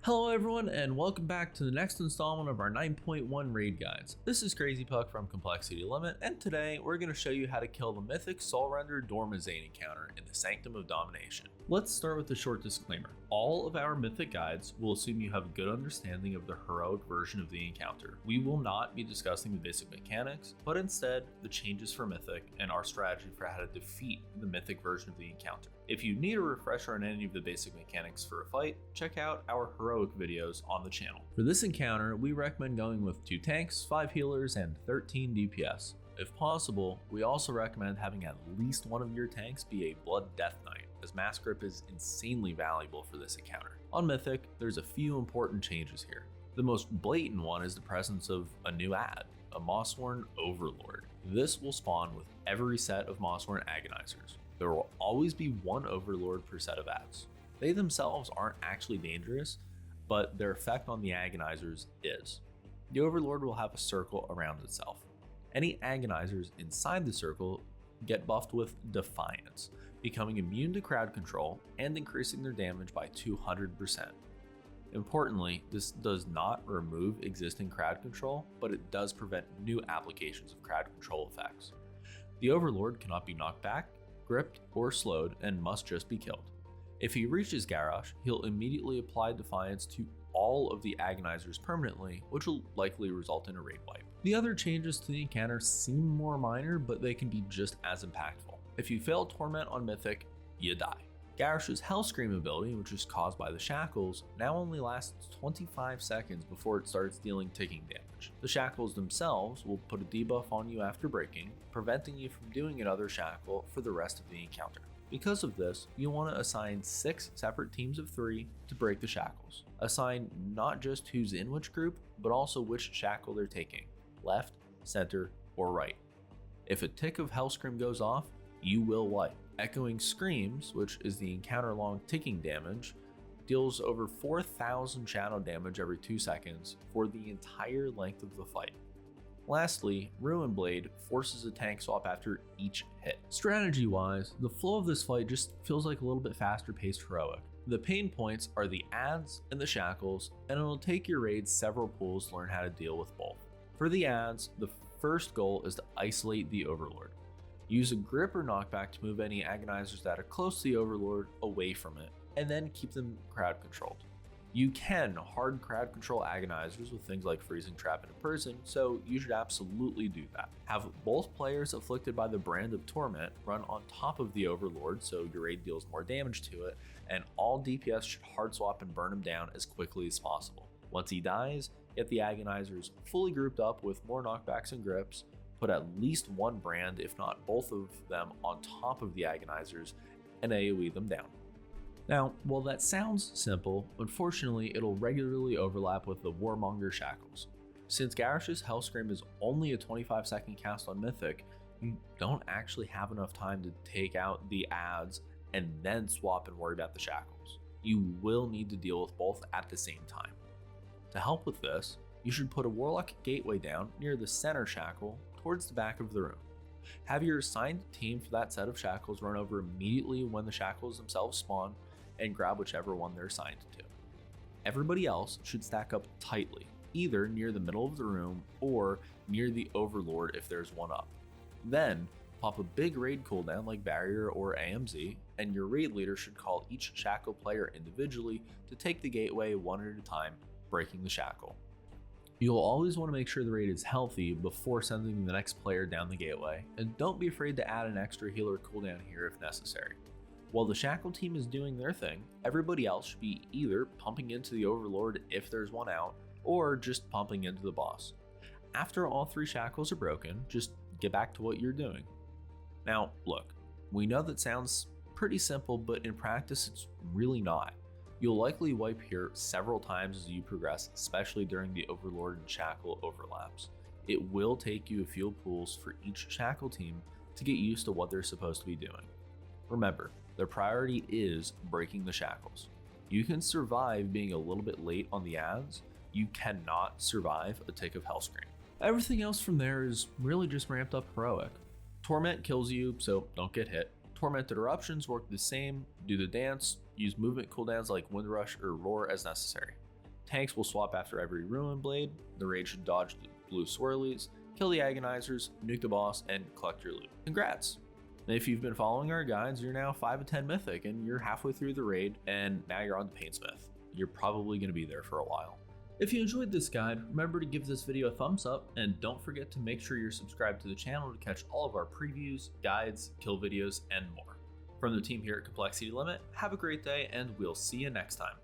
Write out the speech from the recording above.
Hello everyone and welcome back to the next installment of our 9.1 raid guides. This is Crzypck from Complexity Limit, and today we're going to show you how to kill the Mythic Soulrender Dormazain encounter in the Sanctum of Domination. Let's start with a short disclaimer. All of our Mythic guides will assume you have a good understanding of the heroic version of the encounter. We will not be discussing the basic mechanics, but instead the changes for Mythic and our strategy for how to defeat the Mythic version of the encounter. If you need a refresher on any of the basic mechanics for a fight, check out our heroic videos on the channel. For this encounter, we recommend going with 2 tanks, 5 healers, and 13 DPS. If possible, we also recommend having at least one of your tanks be a Blood Death Knight, as Mass Grip is insanely valuable for this encounter. On Mythic, there's a few important changes here. The most blatant one is the presence of a new ad, a Mossworn Overlord. This will spawn with every set of Mossworn Agonizers. There will always be one Overlord per set of ads. They themselves aren't actually dangerous, but their effect on the Agonizers is. The Overlord will have a circle around itself. Any Agonizers inside the circle get buffed with Defiance, becoming immune to crowd control and increasing their damage by 200%. Importantly, this does not remove existing crowd control, but it does prevent new applications of crowd control effects. The Overlord cannot be knocked back, gripped, or slowed, and must just be killed. If he reaches Garrosh, he'll immediately apply Defiance to all of the Agonizers permanently, which will likely result in a raid wipe. The other changes to the encounter seem more minor, but they can be just as impactful. If you fail Torment on Mythic, you die. Garrosh's Hellscream ability, which is caused by the shackles, now only lasts 25 seconds before it starts dealing ticking damage. The shackles themselves will put a debuff on you after breaking, preventing you from doing another shackle for the rest of the encounter. Because of this, you'll want to assign 6 separate teams of 3 to break the shackles. Assign not just who's in which group, but also which shackle they're taking, left, center, or right. If a tick of Hellscream goes off, you will wipe. Echoing Screams, which is the encounter-long ticking damage, deals over 4,000 shadow damage every 2 seconds for the entire length of the fight. Lastly, Ruin Blade forces a tank swap after each hit. Strategy-wise, the flow of this fight just feels like a little bit faster-paced heroic. The pain points are the ads and the shackles, and it'll take your raid several pulls to learn how to deal with both. For the ads, the first goal is to isolate the Overlord. Use a grip or knockback to move any Agonizers that are close to the Overlord away from it, and then keep them crowd controlled. You can hard crowd control Agonizers with things like Freezing Trap and Imprison, so you should absolutely do that. Have both players afflicted by the brand of Torment run on top of the Overlord so your raid deals more damage to it, and all DPS should hard swap and burn him down as quickly as possible. Once he dies, get the Agonizers fully grouped up with more knockbacks and grips, put at least one brand, if not both of them, on top of the Agonizers, and AoE them down. Now, while that sounds simple, unfortunately it'll regularly overlap with the Warmonger Shackles. Since Garrosh's Hellscream is only a 25-second cast on Mythic, you don't actually have enough time to take out the ads and then swap and worry about the shackles. You will need to deal with both at the same time. To help with this, you should put a Warlock Gateway down near the center shackle towards the back of the room. Have your assigned team for that set of shackles run over immediately when the shackles themselves spawn and grab whichever one they're assigned to. Everybody else should stack up tightly, either near the middle of the room or near the Overlord if there's one up. Then, pop a big raid cooldown like Barrier or AMZ, and your raid leader should call each shackle player individually to take the gateway one at a time, breaking the shackle. You'll always want to make sure the raid is healthy before sending the next player down the gateway, and don't be afraid to add an extra healer cooldown here if necessary. While the shackle team is doing their thing, everybody else should be either pumping into the Overlord if there's one out, or just pumping into the boss. After all 3 shackles are broken, just get back to what you're doing. Now, look, we know that sounds pretty simple, but in practice it's really not. You'll likely wipe here several times as you progress, especially during the Overlord and shackle overlaps. It will take you a few pulls for each shackle team to get used to what they're supposed to be doing. Remember, their priority is breaking the shackles. You can survive being a little bit late on the ads, you cannot survive a tick of Hellscream. Everything else from there is really just ramped up heroic. Torment kills you, so don't get hit. Tormented Eruptions work the same, do the dance, use movement cooldowns like Windrush or Roar as necessary. Tanks will swap after every Ruin Blade, the raid should dodge the blue swirlies, kill the agonizers, nuke the boss, and collect your loot. Congrats! And if you've been following our guides, you're now 5 of 10 Mythic, and you're halfway through the raid, and now you're on the Paintsmith. You're probably going to be there for a while. If you enjoyed this guide, remember to give this video a thumbs up, and don't forget to make sure you're subscribed to the channel to catch all of our previews, guides, kill videos, and more. From the team here at Complexity Limit, have a great day, and we'll see you next time.